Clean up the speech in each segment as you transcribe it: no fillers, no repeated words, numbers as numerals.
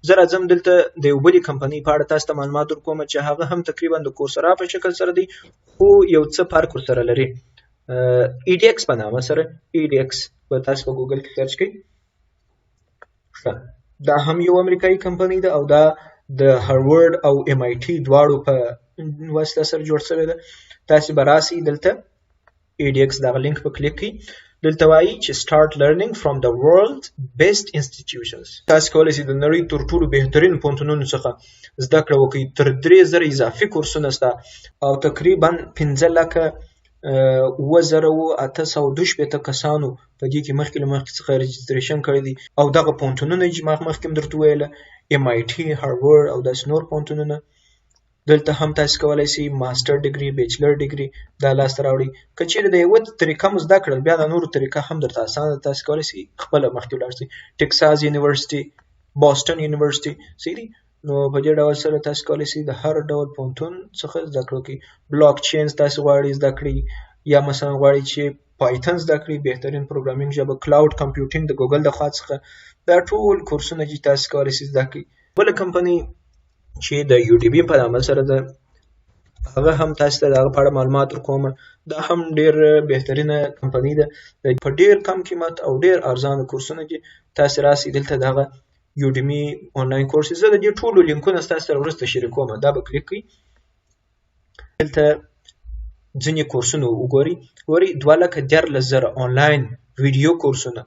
زه راځم دلته د یو بلې کمپنۍ په اړه تاسو ته معلومات ورکوم چې هغه هم تقریبا د کورسرا په شکل سره دی خو یو څه فرق ورسره لري. edX په نامه سره edX په تاسو په ګوګل کې سرچ کړئ. دا هم یو امریکایي کمپنۍ ده او دا د هاروارد او MIT دواړو په واسطه سره جوړ شوی ده. تاسو به راسئ دلته edX دا لینک په کلیک کړئ. دلته وایي چې start learning from the world best institutions. تاسو کولی شئ د نړۍ تر ټولو بهترین پوهنتونونو څخه زده کړه وکړئ. تر 3000 اضافي کورسونه شته او تقریبا 15 لکه 9812 کسانو په دې کې مخکې له مخکې څخه رجسټریشن کړی دی او دغه پوهنتونونه چې ما مخکې درته ویله MIT هاروارد او داسې نور پوهنتونونه. دلته هم تاسو کولی شئ ماستر ډیګري بیچلر ډیګري دا لاسته راوړئ. که چیرې د یوه طریقه مو زده کړل بیا د نورو طریقه هم درته اسانه ده. تاسو کولی شئ خپله مخکې ولاړ شئ. ټکساس یونیورسټي، بوسټن یونیورسټي صحیح دي. نو په دې ډول سره تاسو کولی شئ د هر ډول پوهنتون څخه زده کړه وکړئ. بلاک چینز تاسو غواړئ زده کړئ یا مثلا غواړئ چې پایتن زده کړئ بهترین پروګرامینګ ژبه، کلاود کمپیوټینګ د ګوګل د خوا څخه دا ټول کورسونه چې تاسو کولی شئ زده کړئ. بله کمپنۍ چې د Udemy په نامه سره ده هغه هم تاسو ته د هغه په اړه معلومات ورکوم. دا هم ډېر بهترینه کمپنۍ ده په ډېر کم قیمت او ډېر ارزانه کورسونه چې تاسو راسئ دلته دغه Udemy آنلاین کورسز. زه د دې ټولو لینکونه تاسو سره وروسته شریکوم. دا به کلیک کړئ. دلته ځینې کورسونه وګورئ. ګورئ 2,14,000 آنلاین ویډیو کورسونه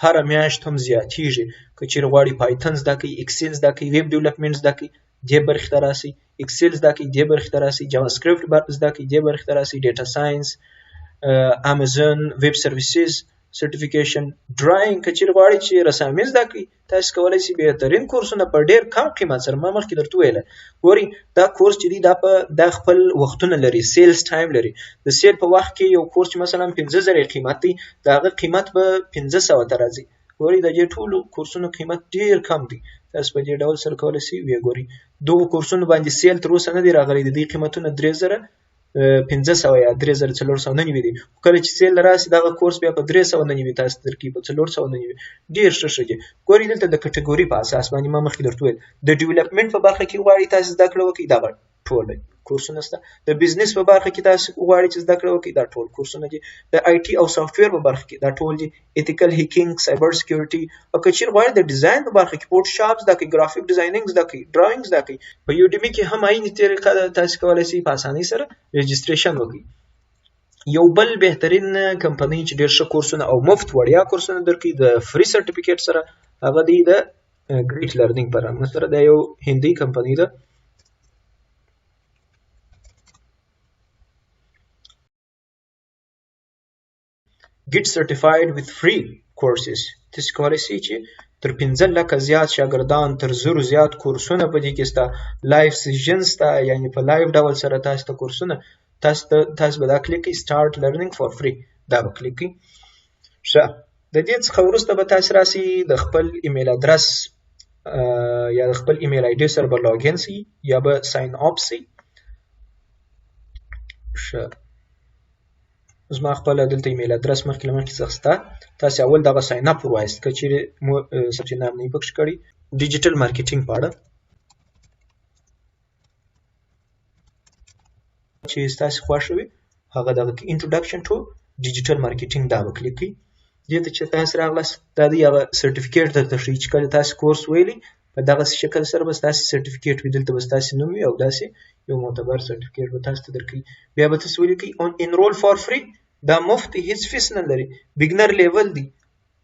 هره میاشت هم زیاتیږي. که چیرې غواړئ پایتن زده کړئ، اکسل زده کړئ، ویب ډیولپمنټ زده کړئ دې برخې ته راسئ. اکسل زده کړئ دې برخې ته راسئ. جاوا سکرپټ زده کړئ دې برخې ته راسئ. ډیټا ساینس، امازون ویب سرویسز، سرټیفیکیشن، ډرایینګ. که چیرې غواړئ چې رسامي زده کړئ تاسو کولی شئ بهترین کورسونه په ډېر کم قیمت سره ما مخکې درته ویله. ګورئ دا کورس چې دی دا خپل وختونه لري، سیلز ټایم لري. د سیل په وخت کې یو کورس چې مثلا 15,000 قیمت دی د هغه قیمت به 1500 ته راځي. ګورئ د دې ټولو کورسونو قیمت ډېر کم دی. تاسو په دې ډول سره کولی شئ ویې ګورئ. دغو کورسونو باندې سیل تر اوسه نه دی راغلی. د دې قیمتونه 3,500 یا 3,499 دي. کله چې سیل راشي دغه کورس بیا په 399 تاسو درکړي په 499. ډېر ښه دی. ګورئ دلته د کټګوري په اساس باندې ما مخکې درته ویل د ډیولپمنټ په برخه کې غواړئ تاسو زده کړه وکړئ دغه ټول کورسونه شته. د بزنس په برخه کې تاسو غواړئ چې زده کړه وکړئ دا ټول کورسونه دي. د IT او سافټویر په برخه کې دا ټول دي. ایتیکل هیکینګ، سایبر سکیورټي او که چیرې غواړئ د ډیزاین په برخه کې فوټوشاپ زده کړئ، ګرافیک ډیزاینینګ زده کړئ، ډرایینګ زده کړئ. په Udemy کې هم عیني طریقه ده. تاسو کولی شئ په اسانۍ سره رجسټریشن وکړئ. یو بل بهترین کمپنۍ چې ډېر ښه کورسونه او مفت وړیا کورسونه درکوي د فری سرټیفیکیټ سره هغه دی د ګریټ لرنینګ په نامه سره. دا یو هندي کمپنۍ ده. Get certified with free courses. تاسو کولی شئ چې تر 15 لکه زیات شاګردان، تر 1000 زیات کورسونه په دې کې شته. لایف سیشن شته، یعنې په لایف ډول سره تاسو ته کورسونه تاسو به دا کلیک کړئ start learning for free. دا به کلیک کړئ. ښه د دې څخه وروسته به تاسو راسئ د خپل ایمیل ادرس یا د خپل ایمیل آی ډي سره به لاګین شئ یا به ساین اپ شئ. ښه زما خپل دلته ایمیل ادرس مخکې له مخکې څخه شته. تاسو اول دغه ساین اپ وروایست که چیرې مو سرچ نام نه یې پکې کړی. ډیجیټل مارکیټینګ په اړه چې ستاسو خوښه وي هغه دغه کې انټروډکشن ټو ډیجیټل مارکیټینګ دا به کلیک کړئ. دې ته چې تاسو راغلاست دا د هغه سرټیفیکیټ درته ښیي چې کله تاسو کورس ویلي په دغه شکل سره به ستاسو سرټیفیکیټ وي. دلته به ستاسو نوم وي او داسې یو معتبر سرټیفیکیټ به تاسو ته درکړي. بیا به تاسو ولیکئ enroll for free. دا مفت دی، هیڅ فیس نه لري. بګنر لیول دی.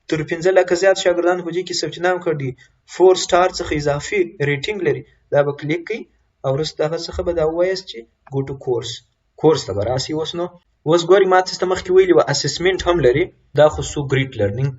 تر 15 لکه زیات شاګردانو په دې کې ثبت نام کړي. 4 سټار څخه اضافي ریټینګ لري. دا به کلیک کړئ او وروسته هغه څخه به دا ووایاست چې go to کورس ته به راسئ. اوس ګورئ ما تاسو ته مخکې ویلي وه اسسمنټ هم لري. دا خو سو ګریټ لرنینګ